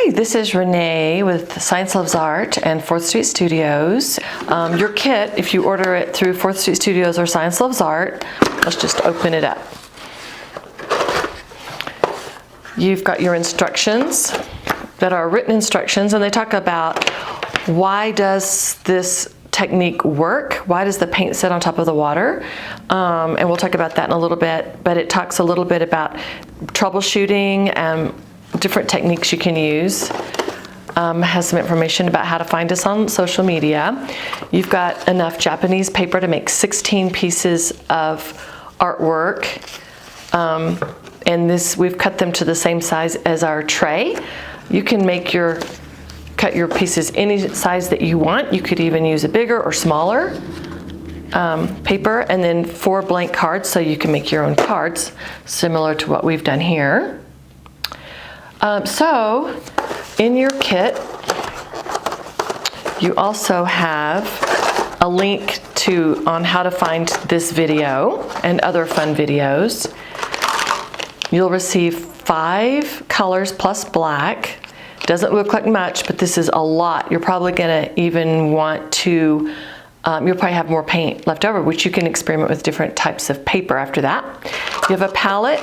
Hi, this is Renee with Science Loves Art and 4th Street Studios. Your kit, if you order it through 4th Street Studios or Science Loves Art, let's just open it up. You've got your instructions that are written instructions, and they talk about why does this technique work? Why does the paint sit on top of the water? And we'll talk about that in a little bit, but it talks a little bit about troubleshooting and different techniques you can use. Has some information about how to find us on social media. You've got enough Japanese paper to make 16 pieces of artwork. And we've cut them to the same size as our tray. You can cut your pieces any size that you want. You could even use a bigger or smaller paper, and then 4 blank cards so you can make your own cards, similar to what we've done here. So in your kit, you also have a link on how to find this video and other fun videos. You'll receive 5 colors plus black. Doesn't look like much, but this is a lot. You're probably gonna even want to, you'll probably have more paint left over, which you can experiment with different types of paper after that. You have a palette.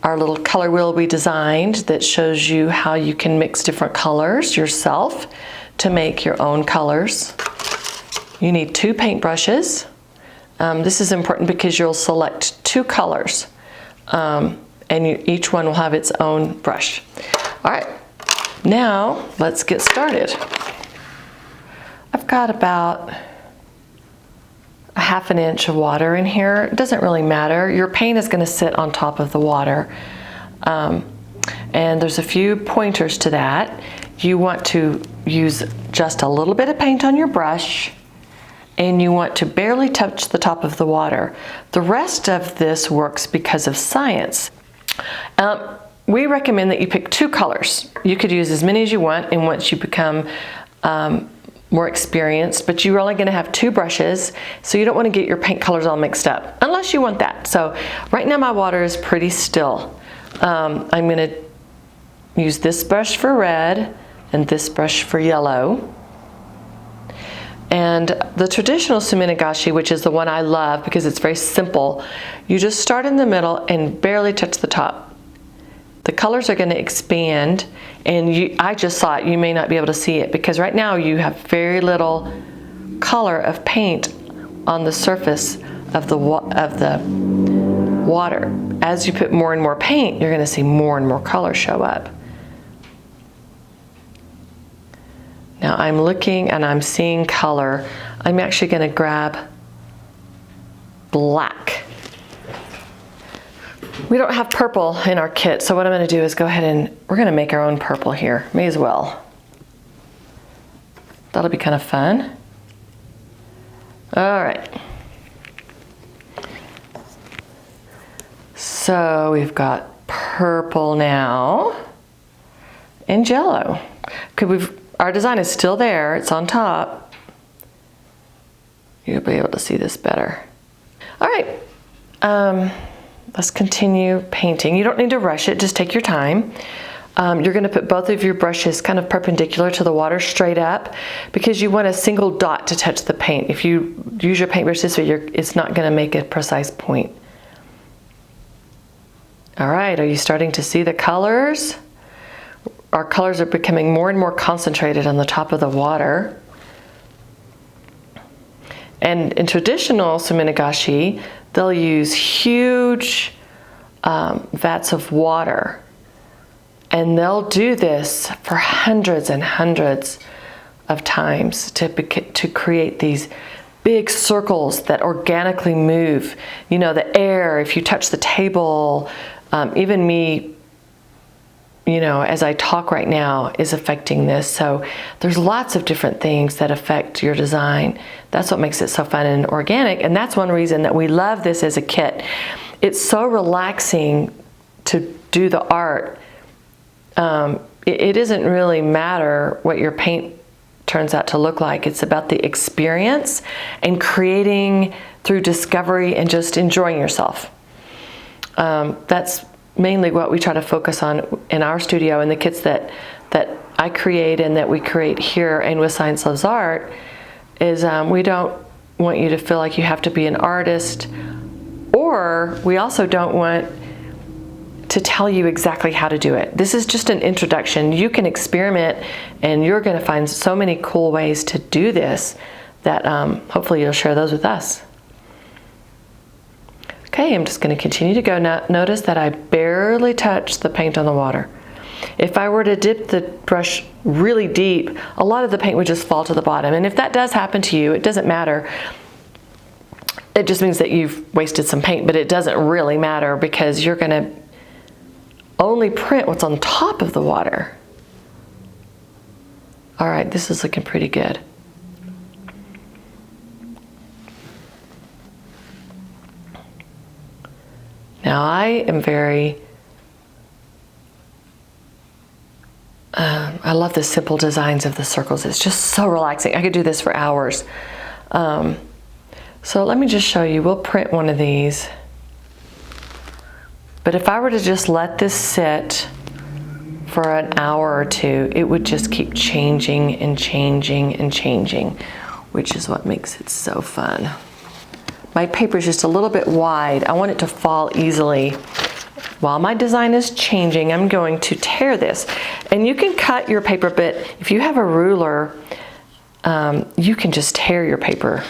Our little color wheel we designed that shows you how you can mix different colors yourself to make your own colors. You need 2 paintbrushes. This is important because you'll select 2 colors, and each one will have its own brush. All right, now let's get started. I've got about a 1/2 inch of water in here. It doesn't really matter. Your paint is going to sit on top of the water. And there's a few pointers to that. You want to use just a little bit of paint on your brush, and you want to barely touch the top of the water. The rest of this works because of science. We recommend that you pick 2 colors. You could use as many as you want, and once you become more experienced, but you're only going to have 2 brushes, so you don't want to get your paint colors all mixed up, unless you want that. So right now my water is pretty still. I'm going to use this brush for red and this brush for yellow. And the traditional Suminagashi, which is the one I love because it's very simple, you just start in the middle and barely touch the top. The colors are going to expand, and I just saw it. You may not be able to see it because right now you have very little color of paint on the surface of the water. As you put more and more paint, you're going to see more and more color show up. Now I'm looking and I'm seeing color. I'm actually going to grab black. We don't have purple in our kit, so what I'm going to do is go ahead and we're going to make our own purple here. May as well. That'll be kind of fun. All right. So we've got purple now and yellow. Our design is still there. It's on top. You'll be able to see this better. All right. Let's continue painting. You don't need to rush it, just take your time. You're going to put both of your brushes kind of perpendicular to the water, straight up, because you want a single dot to touch the paint. If you use your paintbrush this way, it's not going to make a precise point. All right, are you starting to see the colors? Our colors are becoming more and more concentrated on the top of the water. And in traditional Suminagashi, they'll use huge vats of water, and they'll do this for hundreds and hundreds of times to create these big circles that organically move. You know, the air, if you touch the table, even me, you know, as I talk right now, is affecting this. So there's lots of different things that affect your design. That's what makes it so fun and organic, and that's one reason that we love this as a kit. It's so relaxing to do the art. It doesn't really matter what your paint turns out to look like. It's about the experience and creating through discovery and just enjoying yourself. That's mainly what we try to focus on in our studio, and the kits that I create and that we create here and with Science Loves Art is we don't want you to feel like you have to be an artist, or we also don't want to tell you exactly how to do it. This is just an introduction. You can experiment, and you're going to find so many cool ways to do this that hopefully you'll share those with us. Okay, I'm just going to continue to go. Now, notice that I barely touch the paint on the water. If I were to dip the brush really deep, a lot of the paint would just fall to the bottom. And if that does happen to you, it doesn't matter. It just means that you've wasted some paint, but it doesn't really matter because you're going to only print what's on top of the water. All right, this is looking pretty good. Now I am I love the simple designs of the circles. It's just so relaxing. I could do this for hours. So let me just show you. We'll print one of these. But if I were to just let this sit for an hour or two, it would just keep changing and changing and changing, which is what makes it so fun. My paper is just a little bit wide. I want it to fall easily. While my design is changing, I'm going to tear this. And you can cut your paper, but if you have a ruler, you can just tear your paper.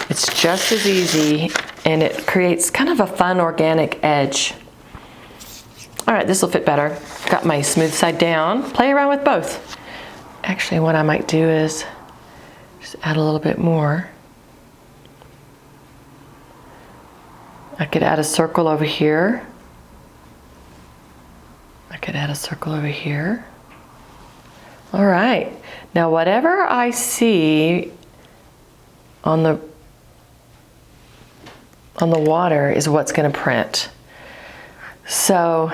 It's just as easy, and it creates kind of a fun organic edge. All right, this will fit better. Got my smooth side down. Play around with both. Actually, what I might do is just add a little bit more. I could add a circle over here. I could add a circle over here. All right. Now, whatever I see on the water is what's going to print. So,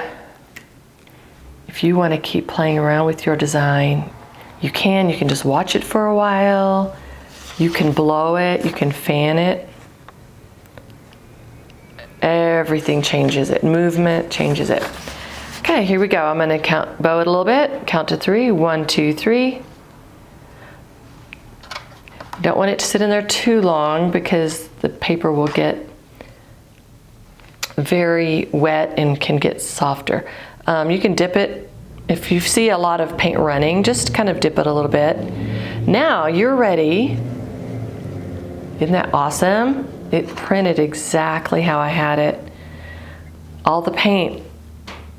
if you want to keep playing around with your design, you can. You can just watch it for a while. You can blow it. You can fan it. Everything changes it. Movement changes it. Okay, here we go. I'm going to bow it a little bit. Count to 3. 1, 2, 3. Don't want it to sit in there too long because the paper will get very wet and can get softer. You can dip it. If you see a lot of paint running, just kind of dip it a little bit. Now you're ready. Isn't that awesome? It printed exactly how I had it. All the paint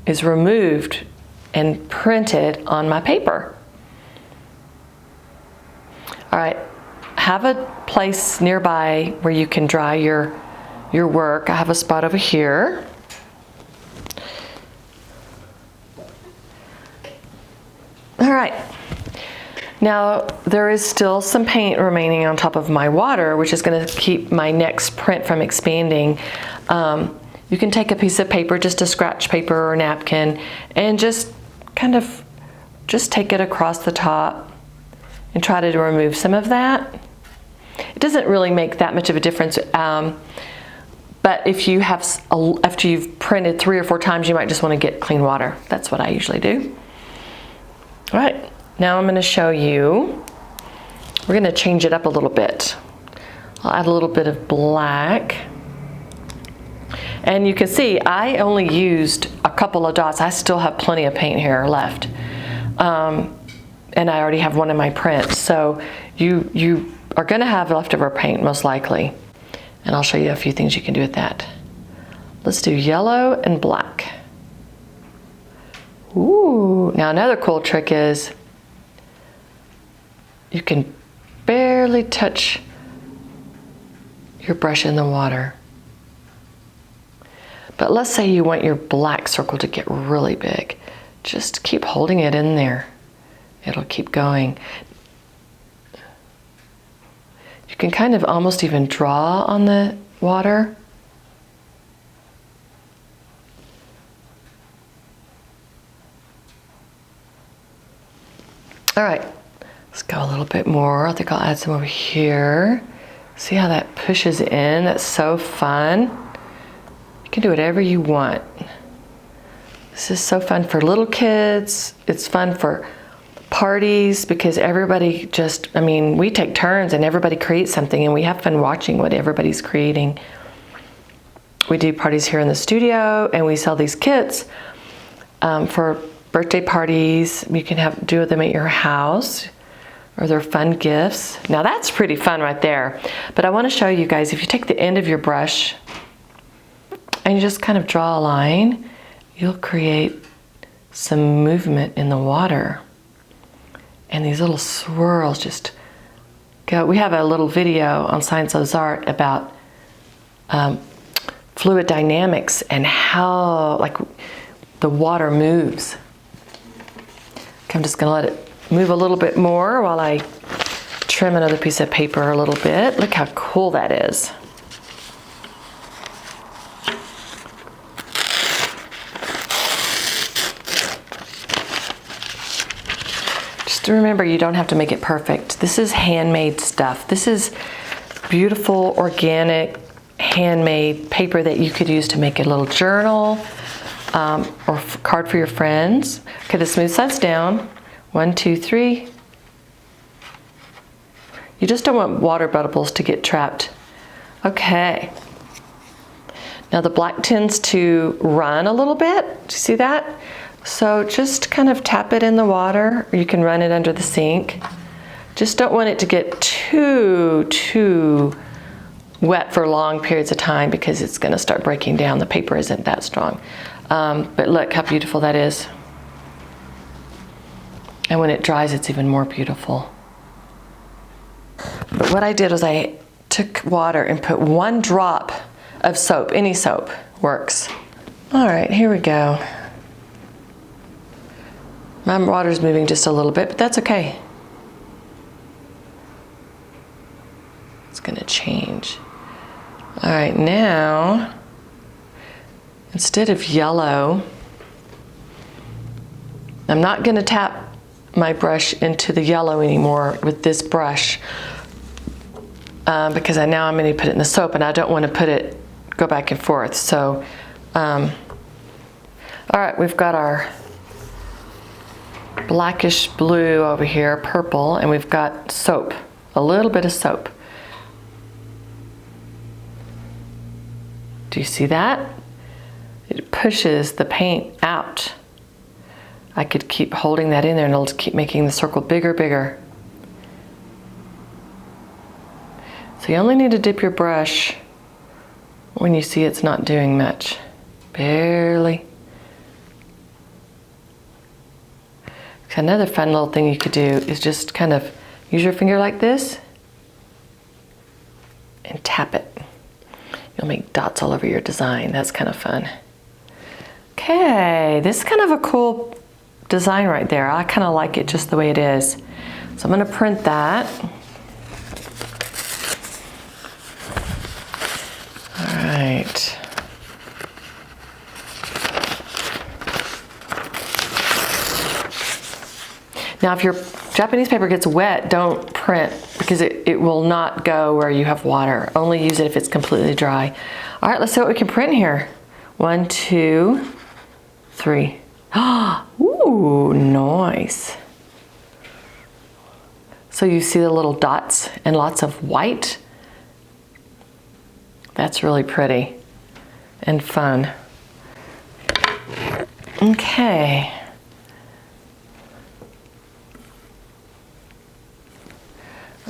is removed and printed on my paper. All right, have a place nearby where you can dry your work. I have a spot over here. All right. Now, there is still some paint remaining on top of my water, which is going to keep my next print from expanding. You can take a piece of paper, just a scratch paper or napkin, and just kind of just take it across the top and try to remove some of that. It doesn't really make that much of a difference, but if you have, after you've printed 3 or 4 times, you might just want to get clean water. That's what I usually do. All right. Now I'm going to show you, we're going to change it up a little bit. I'll add a little bit of black. And you can see I only used a couple of dots. I still have plenty of paint here left. And I already have one in my print. So you are going to have leftover paint most likely. And I'll show you a few things you can do with that. Let's do yellow and black. Ooh, now another cool trick is you can barely touch your brush in the water. But let's say you want your black circle to get really big. Just keep holding it in there. It'll keep going. You can kind of almost even draw on the water. All right. Let's go a little bit more. I think I'll add some over here. See how that pushes in? That's so fun. You can do whatever you want. This is so fun for little kids. It's fun for parties because everybody just, I mean, we take turns and everybody creates something and we have fun watching what everybody's creating. We do parties here in the studio and we sell these kits for birthday parties. You can do them at your house, or they're fun gifts. Now that's pretty fun right there. But I want to show you guys, if you take the end of your brush and you just kind of draw a line, you'll create some movement in the water. And these little swirls just go. We have a little video on Science Loves Art about fluid dynamics and how like the water moves. Okay, I'm just gonna let it move a little bit more while I trim another piece of paper a little bit. Look how cool that is. Just remember, you don't have to make it perfect. This is handmade stuff. This is beautiful, organic, handmade paper that you could use to make a little journal or card for your friends. Okay, the smooth side's down. 1, 2, 3. You just don't want water bubbles to get trapped. Okay. Now the black tends to run a little bit. Do you see that? So just kind of tap it in the water, or you can run it under the sink. Just don't want it to get too wet for long periods of time because it's going to start breaking down. The paper isn't that strong. But look how beautiful that is. And when it dries, it's even more beautiful. But what I did was I took water and put 1 drop of soap. Any soap works. All right, here we go. My water's moving just a little bit, but that's okay. It's gonna change. All right, now, instead of yellow, I'm not gonna tap my brush into the yellow anymore with this brush because now I'm going to put it in the soap and I don't want to go back and forth. So, all right, we've got our blackish blue over here, purple, and we've got soap, a little bit of soap. Do you see that? It pushes the paint out. I could keep holding that in there and it'll just keep making the circle bigger, bigger. So you only need to dip your brush when you see it's not doing much. Barely. Another fun little thing you could do is just kind of use your finger like this and tap it. You'll make dots all over your design. That's kind of fun. Okay, this is kind of a cool design right there. I kind of like it just the way it is. So I'm going to print that. All right. Now if your Japanese paper gets wet, don't print because it will not go where you have water. Only use it if it's completely dry. All right, let's see what we can print here. 1, 2, 3. Ooh, nice. So you see the little dots and lots of white? That's really pretty and fun. Okay.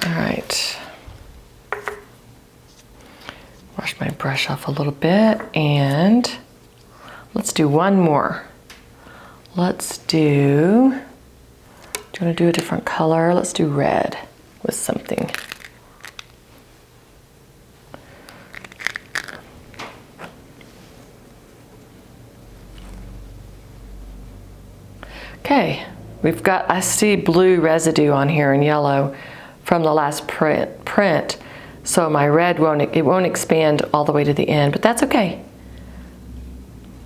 All right. Wash my brush off a little bit and let's do one more. Let's do you want to do a different color? Let's do red with something. Okay, we've got, I see blue residue on here and yellow from the last print. So my red won't expand all the way to the end, but that's okay.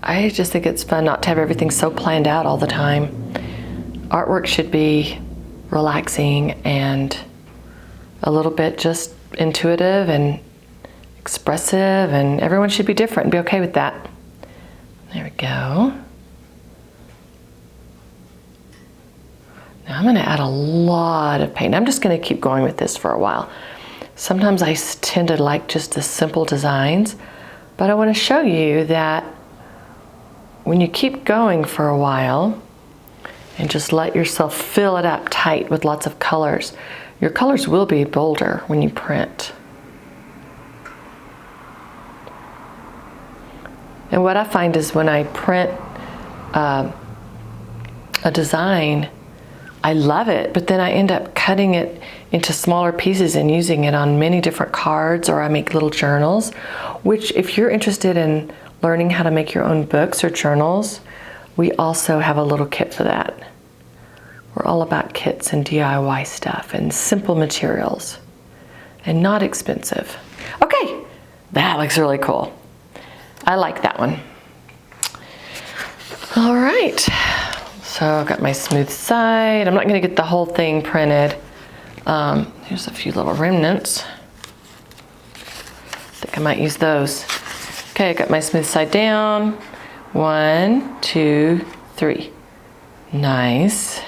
I just think it's fun not to have everything so planned out all the time. Artwork should be relaxing and a little bit just intuitive and expressive, and everyone should be different and be okay with that. There we go. Now I'm going to add a lot of paint. I'm just going to keep going with this for a while. Sometimes I tend to like just the simple designs, but I want to show you that when you keep going for a while and just let yourself fill it up tight with lots of colors, your colors will be bolder when you print. And what I find is when I print a design, I love it, but then I end up cutting it into smaller pieces and using it on many different cards, or I make little journals, which if you're interested in learning how to make your own books or journals, we also have a little kit for that. We're all about kits and DIY stuff and simple materials and not expensive. Okay, that looks really cool. I like that one. All right, so I've got my smooth side. I'm not gonna get the whole thing printed. Here's a few little remnants. I think I might use those. Okay, I got my smooth side down. 1, 2, 3. Nice.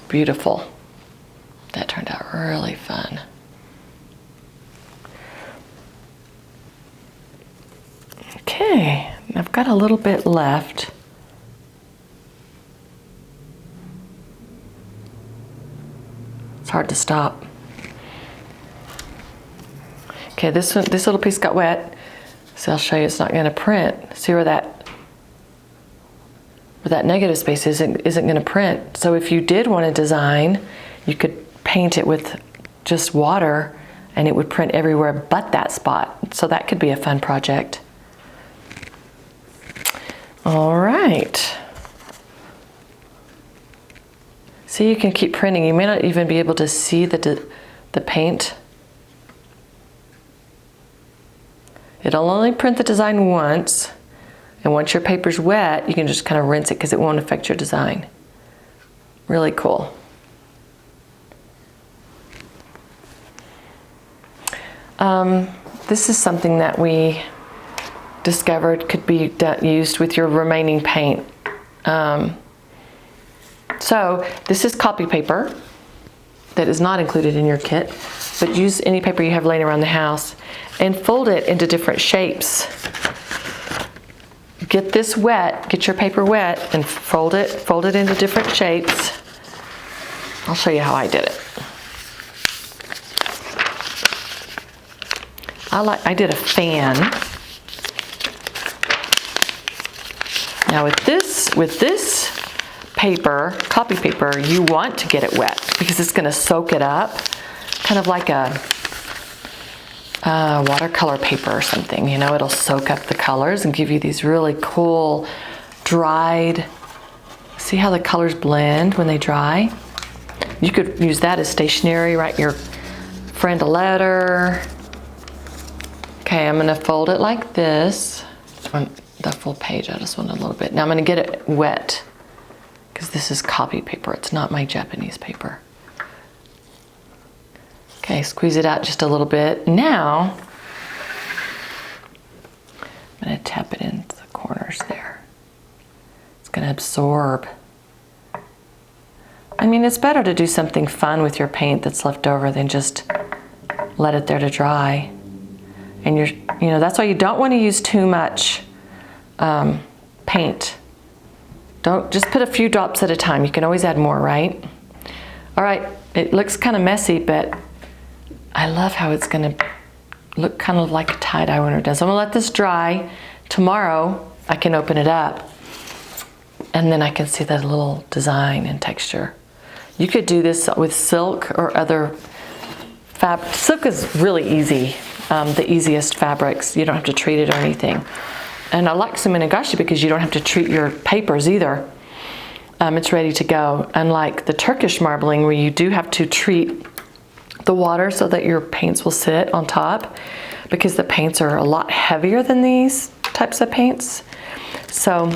Beautiful. That turned out really fun. Okay, I've got a little bit left. It's hard to stop. Okay, this little piece got wet, so I'll show you it's not going to print. See where that negative space isn't going to print. So if you did want to design, you could paint it with just water and it would print everywhere but that spot. So that could be a fun project. All right. So you can keep printing. You may not even be able to see the paint. It'll only print the design once, and once your paper's wet, you can just kind of rinse it because it won't affect your design. Really cool. This is something that we discovered could be used with your remaining paint. So this is copy paper that is not included in your kit, but use any paper you have laying around the house and fold it into different shapes. Get this wet, get your paper wet and fold it into different shapes. I'll show you how I did it. I did a fan. Now with this paper, copy paper, you want to get it wet because it's going to soak it up, kind of like a watercolor paper or something. You know, it'll soak up the colors and give you these really cool dried. See how the colors blend when they dry? You could use that as stationery, write your friend a letter. Okay, I'm going to fold it like this. The full page, I just want a little bit. Now I'm going to get it wet because this is copy paper. It's not my Japanese paper. Okay, squeeze it out just a little bit. Now, I'm going to tap it into the corners there. It's going to absorb. I mean, it's better to do something fun with your paint that's left over than just let it there to dry. And you know, that's why you don't want to use too much paint. Don't just put a few drops at a time. You can always add more, right? All right, it looks kind of messy, but I love how it's going to look kind of like a tie-dye when it does. I'm going to let this dry. Tomorrow, I can open it up, and then I can see that little design and texture. You could do this with silk or other fabric. Silk is really easy, the easiest fabrics. You don't have to treat it or anything. And I like Suminagashi because you don't have to treat your papers either. It's ready to go. Unlike the Turkish marbling where you do have to treat the water so that your paints will sit on top, because the paints are a lot heavier than these types of paints. So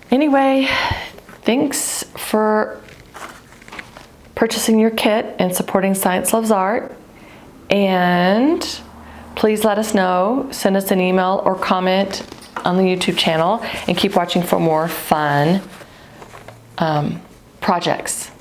anyway, thanks for purchasing your kit and supporting Science Loves Art. And please let us know, send us an email or comment on the YouTube channel, and keep watching for more fun projects.